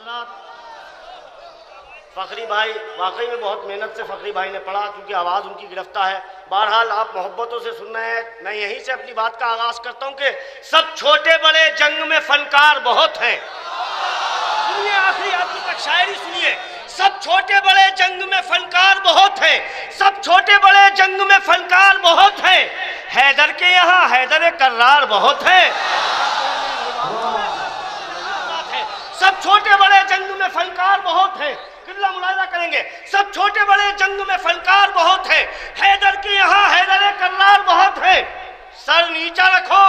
हजरात, फखरी भाई वाकई में बहुत मेहनत से फखरी भाई ने पढ़ा, क्योंकि आवाज़ उनकी गिरफ्तार है। बहरहाल आप मोहब्बतों से सुन रहे हैं। मैं यहीं से अपनी बात का आगाज़ करता हूं कि सब छोटे बड़े जंग में फनकार बहुत हैं। सुनिए, आखिरी आदमी तक शायरी सुनिए। सब छोटे बड़े जंग में फनकार बहुत हैं, सब छोटे बड़े जंग में फनकार बहुत हैं। हैदर के यहाँ हैदर कर्रार बहुत है। सब छोटे बड़े जंग में फनकार बहुत है। किल्ला मुलाहिजा करेंगे, सब छोटे बड़े जंग में फनकार बहुत है। हैदर के यहाँ हैदर कर्रार बहुत है। सर नीचा रखो,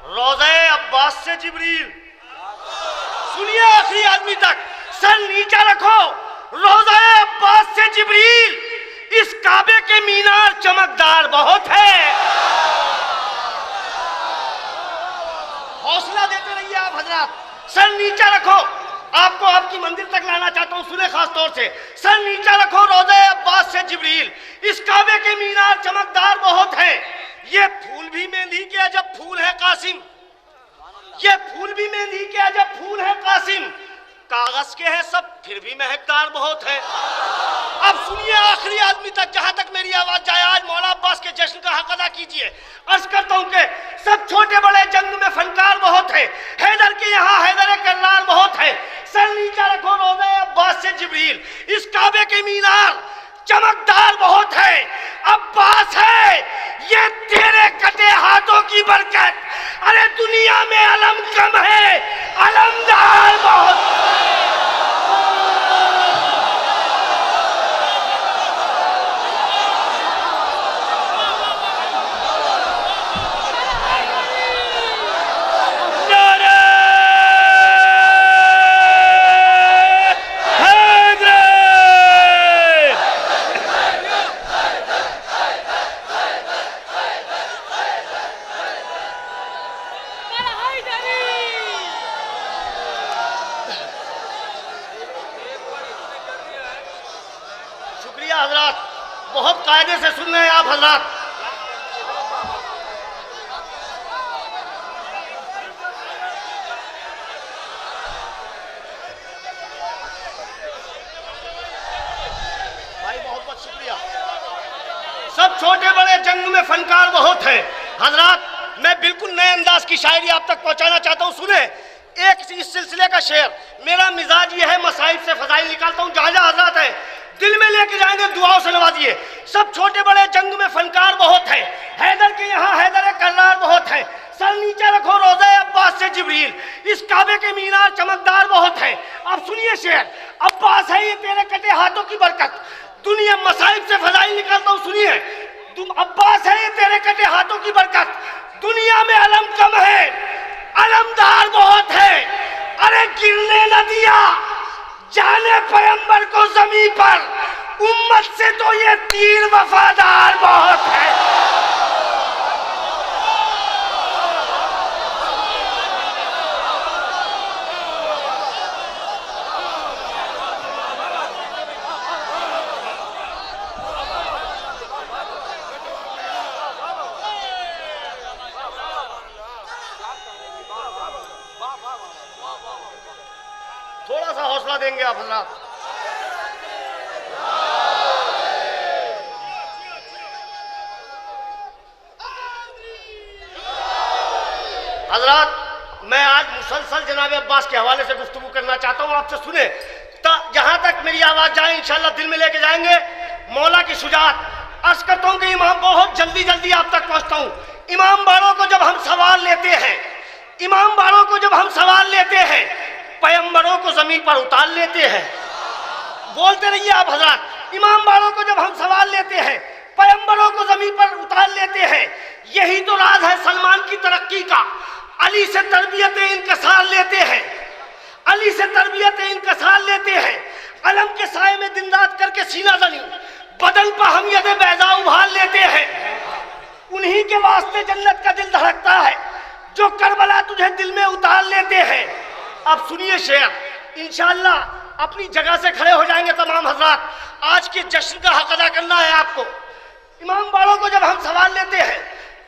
रोज़े अब्बास से जिब्रील। सुनिए आखिरी आदमी तक, सर नीचा रखो, रोज़े अब्बास से जिब्रील। इस काबे के मीनार चमकदार बहुत है। हौसला देते रहिए आप हजरात। सर नीचा रखो, आपको आपकी मंजिल तक लाना चाहता हूं, सुने खास तौर से। सर नीचा रखो, रोज़े अब्बास से जिब्रील। इस काबे के मीनार चमकदार बहुत है। ये फूल भी मेहंदी के अजब फूल है कासिम, ये फूल भी मेहंदी के अजब फूल है कासिम। कागज के हैं सब फिर भी महकदार बहुत है। अब सुनिए आखिरी आदमी तक, जहां तक मेरी आवाज जाए। आज मौला अब्बास के जश्न का हक अदा कीजिए। अर्ज करता हूं कि सब छोटे बड़े जंग में फनकार बहुत है। हैदर के यहाँ हैदर कर्रार बहुत है। सर नीचा रखो, रोज़े अब्बास से जिब्रील। इस काबे के मीनार चमकदार बहुत है। अब्बास है ये तेरे कटे हाथों की बरकत। अरे दुनिया में अलम कम है, अलमदार बहुत। हजरात, बहुत कायदे से सुन रहे हैं आप हजरात। भाई बहुत बहुत शुक्रिया। सब छोटे बड़े जंग में फनकार बहुत है। हजरात, मैं बिल्कुल नए अंदाज की शायरी आप तक पहुंचाना चाहता हूं। सुने एक इस सिलसिले का शेर। मेरा मिजाज ये है, मसाइब से फजाइल निकालता हूं। जहां जहां हजरात है दिल में लेके जाएंगे, दुआओं से नवाजिए। सब छोटे बड़े जंग में फनकार बहुत है। हैदर के यहाँ हैदर कर्रार बहुत है। सर नीचे रखो, रोज़े अब्बास से जिब्रील। इस काबे के मीनार चमकदार बहुत है। अब सुनिए शेर। अब्बास है ये तेरे कटे हाथों की बरकत। दुनिया मसाइब से फजाइल निकालता हूँ, सुनिए। तुम अब्बास है ये तेरे कटे हाथों की बरकत। दुनिया में अलम कम है, अलमदार बहुत है। अरे गिरने न दिया जाने पैगंबर को ज़मीन पर, उम्मत से तो ये तीर वफादार बहुत है। थोड़ा सा हौसला देंगे आप हजरात। हजरात, मैं आज मुसलसल जनाब अब्बास के हवाले से गुफ्तगू करना चाहता हूँ आपसे। सुने, जहां तक मेरी आवाज जाए इंशाल्लाह दिल में लेके जाएंगे। मौला की शुजात। अर्ज करता हूँ कि इमाम, बहुत जल्दी जल्दी आप तक पहुंचता हूँ। इमाम बारों को जब हम सवाल लेते हैं, इमाम बारों को जब हम सवाल लेते हैं, पैगंबरों को जमीन पर उतार लेते हैं। बोलते रहिए आप हजरात। इमाम बारों को जब हम सवाल लेते हैं, पैगंबरों को जमीन पर उतार लेते हैं। यही तो राज है सलमान की तरक्की का। अली से तरबियत इंकसार लेते हैं, अली से तरबियत इंकसार लेते हैं। अलम के साए में दिन रात करके सीना जनी, बदन पर हम यदे बैजा उभार लेते हैं। उन्हीं के वास्ते जन्नत का दिल धड़कता है, जो करबला तुझे दिल में उतार लेते हैं। अब सुनिए शेर, इंशाअल्लाह अपनी जगह से खड़े हो जाएंगे तमाम हजरात। आज के जश्न का हक अदा करना है आपको। इमाम बाड़ों को जब हम सवाल लेते हैं,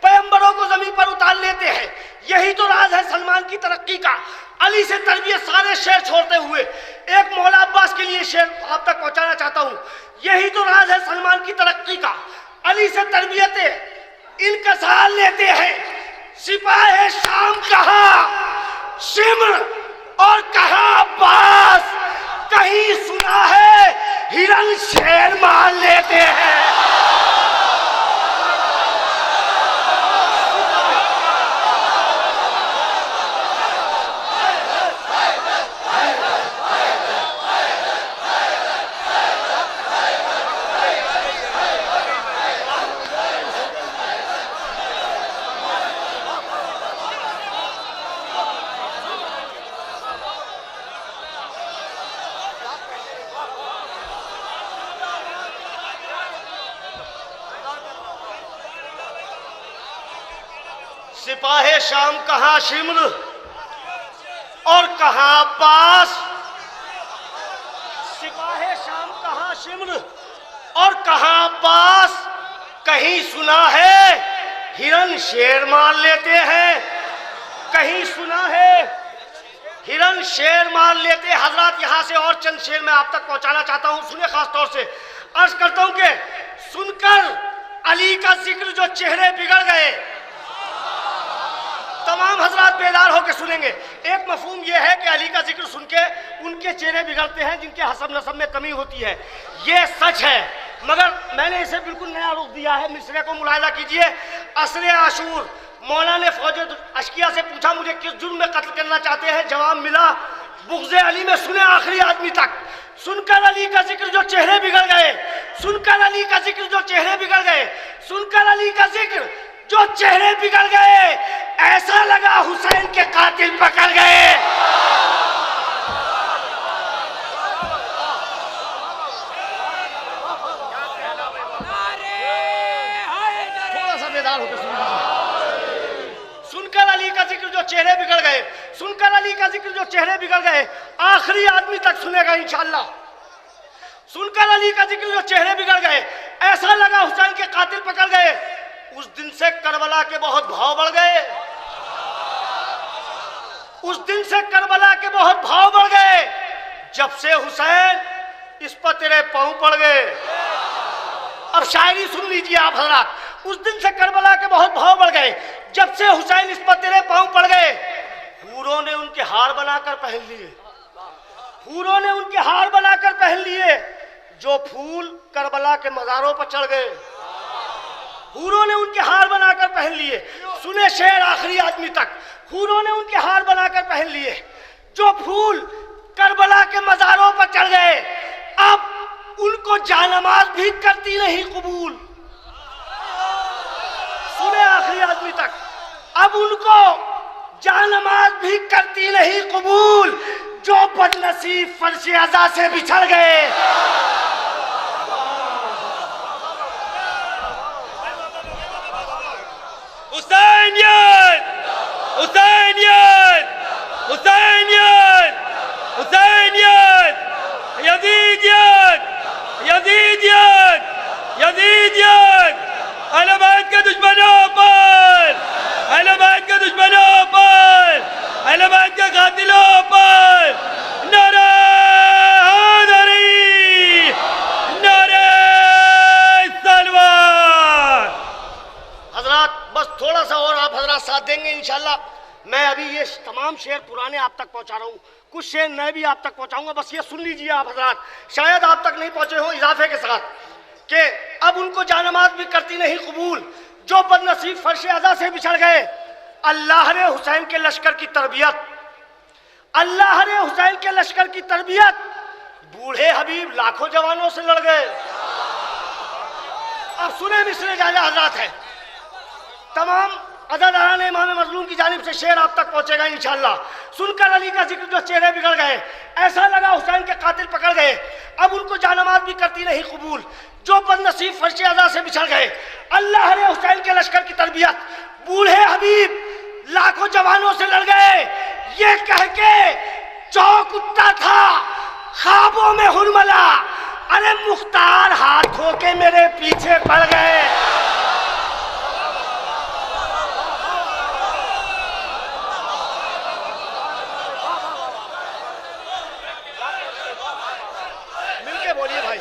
पैगंबरों को जमीन पर उतार लेते हैं। यही तो राज है सलमान की तरक्की का। अली से तरबियत सारे शेर छोड़ते हुए एक मौला अब्बास के लिए शेर आप तक पहुंचाना चाहता हूं। यही तो राज है सलमान की तरक्की का। अली से तरबियत इनकसार लेते हैं। सिपाही शाम कहा शिम्र और कहा अब्बास, कहीं सुना है हिरन शेर मान लेते हैं। सिपाही शाम कहाँ शिम्र और कहाँ अब्बास, सिपाही शाम कहाँ शिम्र और कहाँ अब्बास, कहीं सुना है हिरन शेर मार लेते हैं। कहीं सुना है हिरन शेर मार लेते हैं। हजरात यहाँ से और चंद शेर मैं आप तक पहुँचाना चाहता हूँ, सुने खास तौर से अर्ज करता हूँ कि सुनकर अली का जिक्र जो चेहरे बिगड़ गए, तमाम हजरात बेदार होकर सुनेंगे। एक मफहूम यह है कि अली का जिक्र सुन के उनके चेहरे बिगड़ते हैं जिनके हसब नसब में कमी होती है, ये सच है। मगर मैंने इसे बिल्कुल नया रूप दिया है। मिसरे को मुलाहिजा कीजिए। असरे आशूर मौला ने फौज अशकिया से पूछा मुझे किस जुर्म में कत्ल करना चाहते हैं, जवाब मिला बुग़्ज़े अली में। सुने आखिरी आदमी तक। सुनकर अली का जिक्र जो चेहरे बिगड़ गए, सुनकर अली का जिक्र जो चेहरे बिगड़ गए, सुनकर अली का जिक्र जो चेहरे बिगड़ गए, ऐसा लगा हुसैन के कातिल पकड़ गए। थोड़ा सा बेदार होकर सुनकर अली का जिक्र जो चेहरे बिगड़ गए, सुनकर अली का जिक्र जो चेहरे बिगड़ गए, आखिरी आदमी तक सुनेगा इंशाअल्लाह। सुनकर अली का जिक्र जो चेहरे बिगड़ गए, ऐसा लगा हुसैन के कातिल पकड़ गए। उस दिन से करबला के बहुत भाव बढ़ गए, उस दिन से करबला के बहुत भाव बढ़ गए, जब से हुसैन इस पर तेरे पांव पड़ गए। अब शायरी सुन लीजिए आप हजरात। उस दिन से करबला के बहुत भाव बढ़ गए, जब से हुसैन इस पर तेरे पांव पड़ गए। हूरों ने उनके हार बनाकर पहन लिए, हूरों ने उनके हार बनाकर पहन लिए, जो फूल करबला के मज़ारों पर चढ़ गए। हूरों ने उनके हार बनाकर पहन लिए। सुने शेर आखिरी आदमी तक। हूरों ने उनके हार बनाकर पहन लिए, जो फूल करबला के मज़ारों पर चढ़ गए। अब उनको जानमाज भी करती नहीं कबूल। सुने आखिरी आदमी तक। अब उनको जानमाज भी करती नहीं कबूल, जो बदनसीब फर्श अज़ा से बिछड़ गए। हुसैनियत, हुसैनियत, हुसैनियत, हुसैनियत, यज़ीदियत, यज़ीदियत, यज़ीदियत, अहले बैत के दुश्मनों पर, अहले बैत के दुश्मनों पर, अहले बैत के कातिलों पर नारे हैदरी, नारे सलवार। हजरात बस थोड़ा सा और आप हजरात साथ देंगे इंशाल्लाह। मैं अभी ये तमाम शेर पुराने आप तक पहुंचा रहा हूँ, कुछ शेर नए भी आप तक पहुंचाऊंगा। बस ये सुन लीजिए आप हजरात, शायद आप तक नहीं पहुंचे हो इजाफे के साथ, कि अब उनको जानमाज भी करती नहीं कबूल, जो बदनसीब फर्श अज़ा से बिछड़ गए। अल्लाह ने हुसैन के लश्कर की तरबियत, अल्लाह ने हुसैन के लश्कर की तरबियत, बूढ़े हबीब लाखों जवानों से लड़ गए। अब सुने मिसरे जाजा हजरात है। तमाम अज़ादारान इमाम मज़लूम की जानिब से शेर आप तक पहुंचेगा इंशाअल्लाह। सुनकर अली का जिक्र जो चेहरे बिगड़ गए, ऐसा लगा हुसैन के कातिल पकड़ गए। अब उनको जानमाज भी करती नहीं कबूल, जो बदनसीब फर्श अज़ा से बिछड़ गए। अल्लाह ने हुसैन के लश्कर की तरबियत, बूढ़े हबीब लाखों जवानों से लड़ गए। ये कह के चौक उठता था ख्वाबों में हुरमला, अरे मुख्तार हाथों के मेरे पीछे पड़ गए। के बोलिए भाई।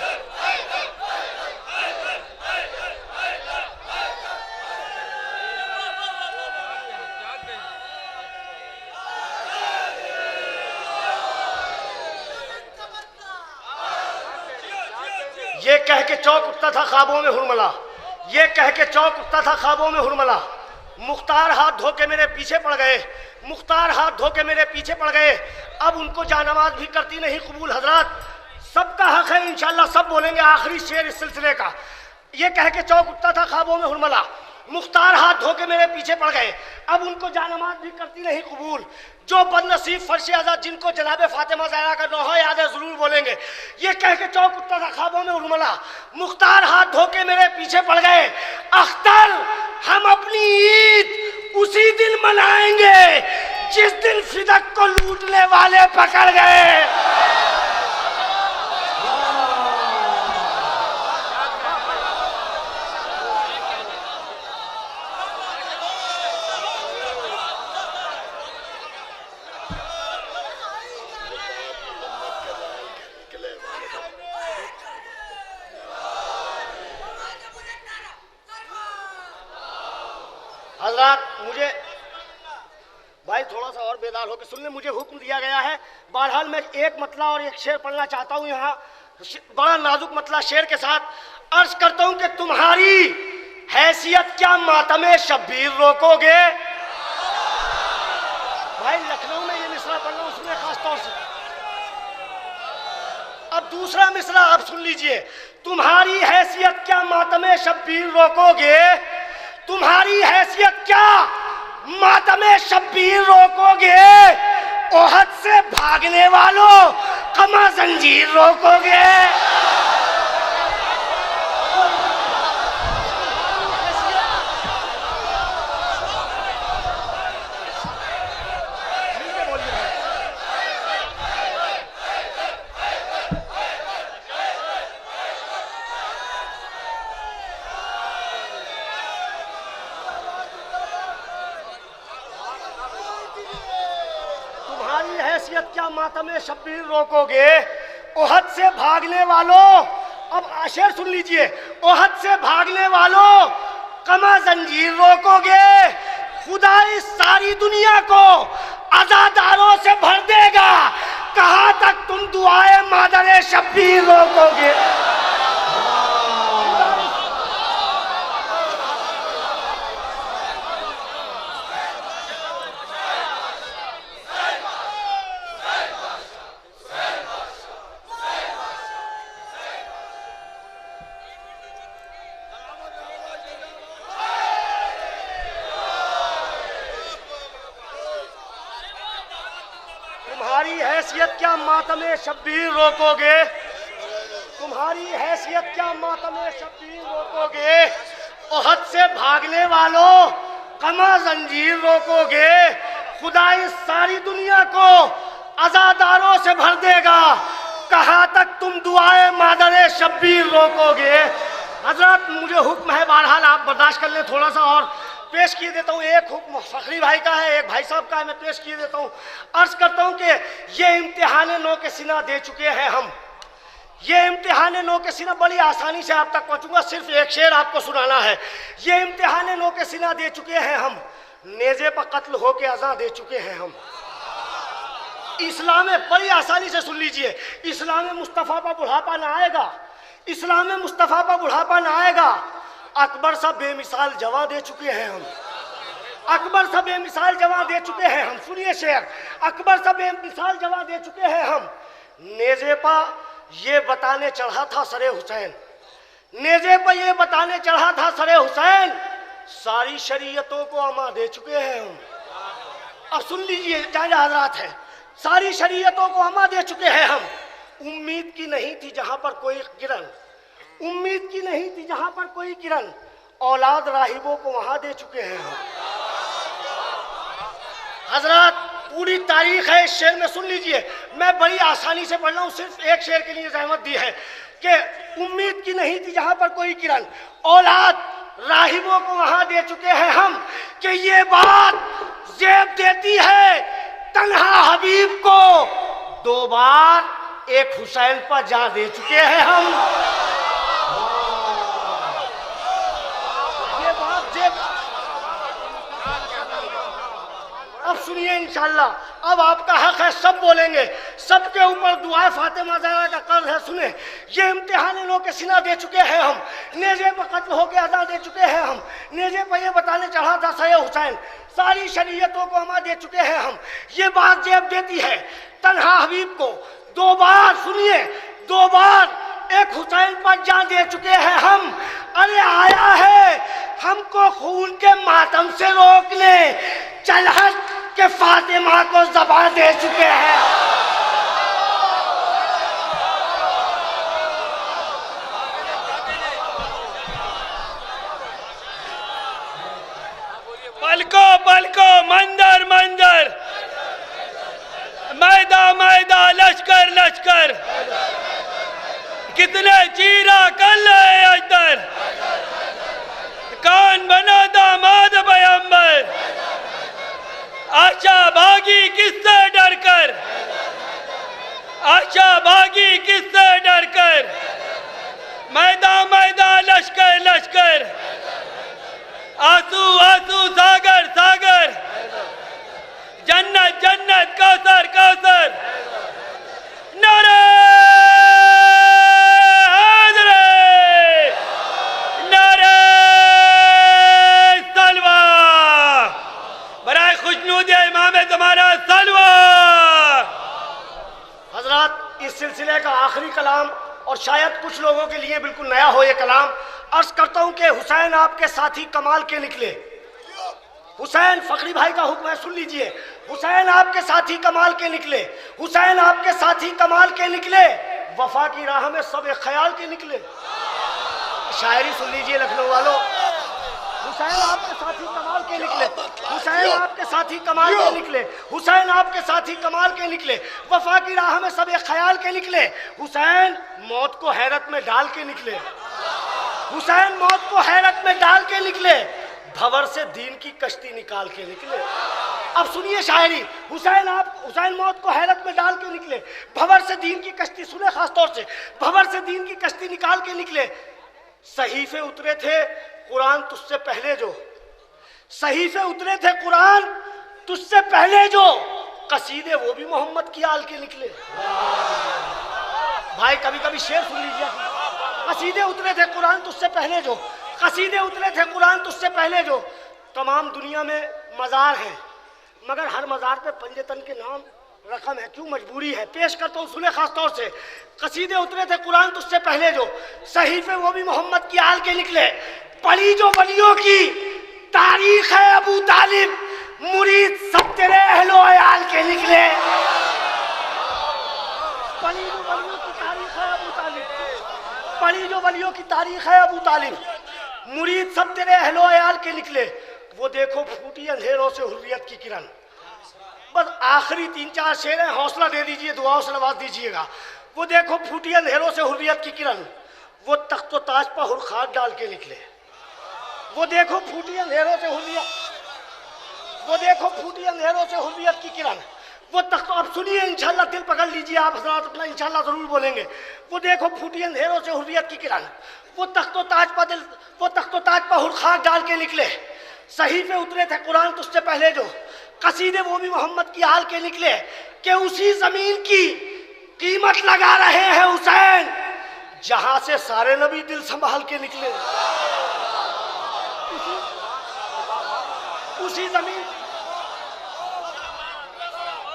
ये कह के चौक उठता था ख्वाबों में हुरमला, ये कह के चौक उठता था ख्वाबों में हुरमला। मुख्तार हाथ धो के मेरे पीछे पड़ गए, मुख्तार हाथ धो के मेरे पीछे पड़ गए। अब उनको जानमाज भी करती नहीं कबूल। हजरत सबका हक है, इंशाल्लाह सब बोलेंगे आखिरी शेर इस सिलसिले का। ये कह के चौक उठता था ख्वाबों में हुरमला, मुख्तार हाथ धो के मेरे पीछे पड़ गए। अब उनको जानमाज भी करती नहीं कबूल। जो बदनसीब फर्श आजाद जिनको जनाब फातिमा ज़हरा का नौहा याद है जरूर बोलेंगे। ये कह के चौक उठता था ख्वाबों में हुरमला, मुख्तार हाथ धो के मेरे पीछे पड़ गए। अख्तर हम अपनी ईद उसी दिन मनाएंगे जिस दिन फिदक को लूटने वाले पकड़ गए। हजरत मुझे भाई थोड़ा सा और बेदार होकर सुन ले, मुझे हुक्म दिया गया है। बहरहाल मैं एक मतला और एक शेर पढ़ना चाहता हूँ यहाँ, बड़ा नाजुक मतला शेर के साथ। अर्ज करता हूँ कि तुम्हारी हैसियत क्या मातमे शब्बीर रोकोगे। भाई लखनऊ में ये मिसरा पढ़ना उसमें खास तौर से। अब दूसरा मिसरा आप सुन लीजिए। तुम्हारी हैसियत क्या मातमे शब्बीर रोकोगे, तुम्हारी हैसियत क्या मातमे शब्बीर रोकोगे। ओहद से भागने वालों कमा जंजीर रोकोगे। हैसियत क्या मातमे शब्बीर रोकोगे। ओहद से भागने वालों, अब शेर सुन लीजिए। ओहद से भागने वालों कमा जंजीर रोकोगे। खुदा इस सारी दुनिया को अज़ादारों से भर देगा, कहाँ तक तुम दुआए मादरे शब्बीर रोकोगे। तुम्हारी हैसियत क्या मातमे शब्बीर रोकोगे, तुम्हारी हैसियत क्या मातमे शब्बीर रोकोगे। ओहद से भागने वालों कमा जंजीर रोकोगे। खुदा इस सारी दुनिया को अज़ादारों से भर देगा, कहाँ तक तुम दुआए मादरे शब्बीर रोकोगे। हजरत मुझे हुक्म है, बहरहाल आप बर्दाश्त कर लें, थोड़ा सा और पेश किए देता हूँ। एक हुक्म फखरी भाई का है, एक भाई साहब का है, मैं पेश किए देता हूँ। अर्ज करता हूँ कि ये इम्तिहान नो के सीना दे चुके हैं हम, ये इम्तिहान नो के सीना बड़ी आसानी से आप तक पहुँचूंगा, सिर्फ एक शेर आपको सुनाना है। ये इम्तिहान नो के सीना दे चुके हैं हम, नेज़े पर कत्ल हो के अज़ा दे चुके हैं हम। इस्लाम में बड़ी आसानी से सुन लीजिए, इस्लाम में मुस्तफ़ा पर बुढ़ापा ना आएगा, इस्लाम में मुस्तफ़ा पर बुढ़ापा ना आएगा। अकबर सा बेमिसाल जवा दे चुके हैं हम, अकबर सा बेमिसाल जवा दे चुके हैं हम। सुनिए शेर, अकबर सा बेमिसाल जवा दे चुके हैं हम। नेज़े पर ये बताने चढ़ा था सरे हुसैन, नेज़े पर ये बताने चढ़ा था सरे हुसैन, सारी शरीयतों को अमा दे चुके हैं हम। अब सुन लीजिए जहाँ हजरात है, सारी शरीयतों को अमा दे चुके हैं हम। उम्मीद की नहीं थी जहाँ पर कोई किरण, उम्मीद की नहीं थी जहाँ पर कोई किरण, औलाद राहिबों को वहाँ दे चुके हैं हम। हजरत पूरी तारीख है इस शेर में, सुन लीजिए। मैं बड़ी आसानी से पढ़ रहा हूँ, सिर्फ एक शेर के लिए जहमत दी है कि उम्मीद की नहीं थी जहाँ पर कोई किरण, औलाद राहिबों को वहाँ दे चुके हैं हम। कि ये बात जेब देती है तन्हा हबीब को, दो बार एक हुसैन पर जान दे चुके हैं हम। ये बात अब सुनिए इंशाल्लाह। अब आपका हक है, सब बोलेंगे, सबके ऊपर दुआ फातिमा ज़हरा का कर्ज है। सुने, ये इम्तिहान इन्हों के सीना दे चुके हैं हम, नेज़े पर कत्ल होके अदा दे चुके हैं हम, नेज़े पर ये बताने चढ़ा था सही हुसैन, सारी शरीयतों को हम दे चुके हैं हम। ये बात जेब देती है तन्हा हबीब को। 2 बार सुनिए, 2 बार एक हुसैन पर जान दे चुके हैं हम। अरे आया है हमको खून के मातम से रोकने, चलहट के फातिमा को ज़बां दे चुके हैं। पलको पलको मंदर मंदर, मैदा मैदा लश्कर लश्कर, कितने चीरा कल अजदर, कौन बना दामाद पैगंबर, आशा भागी किससे डरकर, आशा भागी किससे डरकर, मैदा मैदा लश्कर लश्कर, आंसू आंसू सागर सागर, जन्नत जन्नत कौसर कौसर, नारे हैदरे, नारे सलवा, बराए खुशनूद इमाम ज़माना सलवा। हजरत, इस सिलसिले का आखिरी कलाम और शायद कुछ लोगों के लिए बिल्कुल नया हो ये कलाम, अर्ज करता हूं कि हुसैन आपके साथी कमाल के निकले। हुसैन फकरी भाई का हुक्म है, सुन लीजिए। हुसैन आपके साथी कमाल के निकले, हुसैन आपके साथी कमाल के निकले, वफा की राह में सब एक ख्याल के निकले। शायरी सुन लीजिए लखनऊ वालों। हुसैन आपके साथी कमाल के निकले, हुसैन आपके साथी कमाल के निकले, हुसैन आपके साथी कमाल के निकले, वफा की राह में सब एक ख्याल के निकले। हुसैन मौत को हैरत में डाल के निकले, हुसैन मौत को हैरत में डाल के निकले, भंवर से दीन की कश्ती निकाल के निकले। अब सुनिए शायरी। हुसैन मौत को हैरत में डाल के निकले, भंवर से दीन की कश्ती, सुने खास तौर से, भंवर से दीन की कश्ती निकाल के निकले। सहीफे उतरे थे कुरान तुझसे पहले जो, सहीफे उतरे थे कुरान तुझसे पहले जो, कसीदे वो भी मोहम्मद की आल के निकले। भाई कभी कभी शेर सुन लीजिए। कसीदे उतरे थे कुरान तुझसे पहले जो, कसीदे उतरे थे कुरान तुझसे पहले जो। तमाम दुनिया में मज़ार हैं, मगर हर मज़ार पे पंजतन के नाम रकम है, क्यों? मजबूरी है। पेश करता हूँ, सुने खास तौर से। कसीदे उतरे थे कुरान तुझसे पहले जो, सहीफे वो भी मोहम्मद की आल के निकले। पढ़ी जो वलियों की तारीख है अबू तालिब, मुरीद सब तेरे अहलो अयाल के निकले। पढ़ी जो वलियों की तारीख है अबू तालिब, पढ़ी जो वलियों की तारीख है अबू तालिब, मुरीद सब तेरे अहलो अयाल के निकले। वो देखो फूटी अंधेरों से हुर्रियत की किरण। बस आखिरी 3-4 शेर हैं, हौसला दे दीजिए, दुआओं से नवाज दीजिएगा। वो देखो फूटी अंधेरों से हुर्रियत की किरण, वो तख्त ताज पर हुरखात डाल के निकले। वो देखो फूटी अंधेरों से हुर्रियत, वो देखो फूटी अंधेरों से हुर्रियत की किरण, वो तख्त। अब सुनिए इंशाल्लाह, दिल पकड़ लीजिए आप हज़रात अपना, इंशाल्लाह जरूर बोलेंगे। वो देखो फूटी अंधेरों से हुर्रियत की किरण, वो तख्त ताज पर हुरखात डाल के निकले। सहीफे उतरे थे कुरान तुझसे पहले जो, कसीदे वो भी मोहम्मद की हाल के निकले। कि उसी जमीन की कीमत लगा रहे हैं हुसैन, जहां से सारे नबी दिल संभाल के निकले। उसी जमीन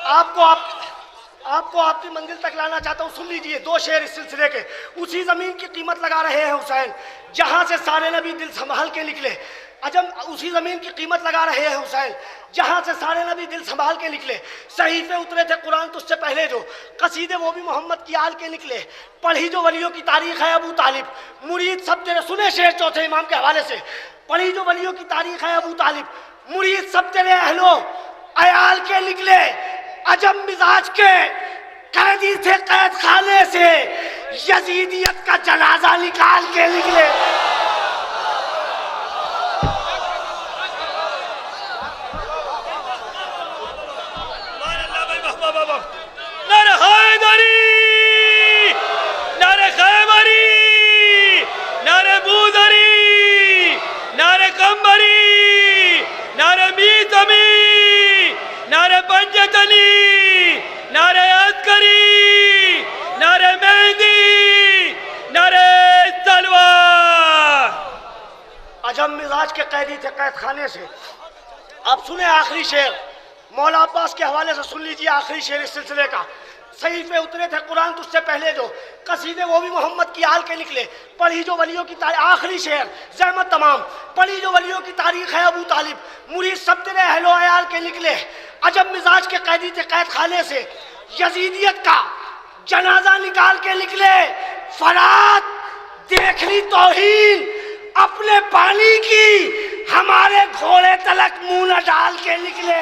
आपको आपकी मंजिल तक लाना चाहता हूँ। सुन लीजिए 2 शेर इस सिलसिले के। उसी जमीन की कीमत लगा रहे हैं हुसैन, जहां से सारे नबी दिल संभाल के निकले। अजम उसी जमीन की कीमत लगा रहे हैं हुसैन, जहां से सारे नबी दिल संभाल के निकले। सहीफे उतरे थे कुरान तुझसे पहले जो, कसीदे वो भी मोहम्मद की आल के निकले। पढ़ी जो वलियों की तारीख है अबू तालिब, मुरीद सब तेरे, सुने शेर चौथे इमाम के हवाले से। पढ़ी जो वलियों की तारीख है अबू तालिब, मुरीद सब तेरे अहलो अयाल के निकले। अजम मिजाज के कैदी थे कैद खाने से, यजीदियत का जनाजा निकाल के निकले। नारे हैदरी अजम मिजाज के कैदी थे कैद खाने से। अब सुने आखिरी शेर, मौला अब्बास के हवाले से सुन लीजिए आखिरी शेर इस सिलसिले का। सही पे उतरे थे कुरान तो उससे पहले जो कसीदे वो भी मोहम्मद की आल के निकले। पढ़ी जो वलियों की तारीख, आखिरी शेर ज़हमत तमाम, पढ़ी जो वलियों की तारीख है अबू तालिब मुरीद सब तेरे अहलो अयाल के निकले। अजब मिजाज के कैदी थे कैद खाने से, यजीदियत का जनाजा निकाल के निकले। फरात देख ली तौहीन अपने पानी की, हमारे घोड़े तलक मुंह न डाल के निकले।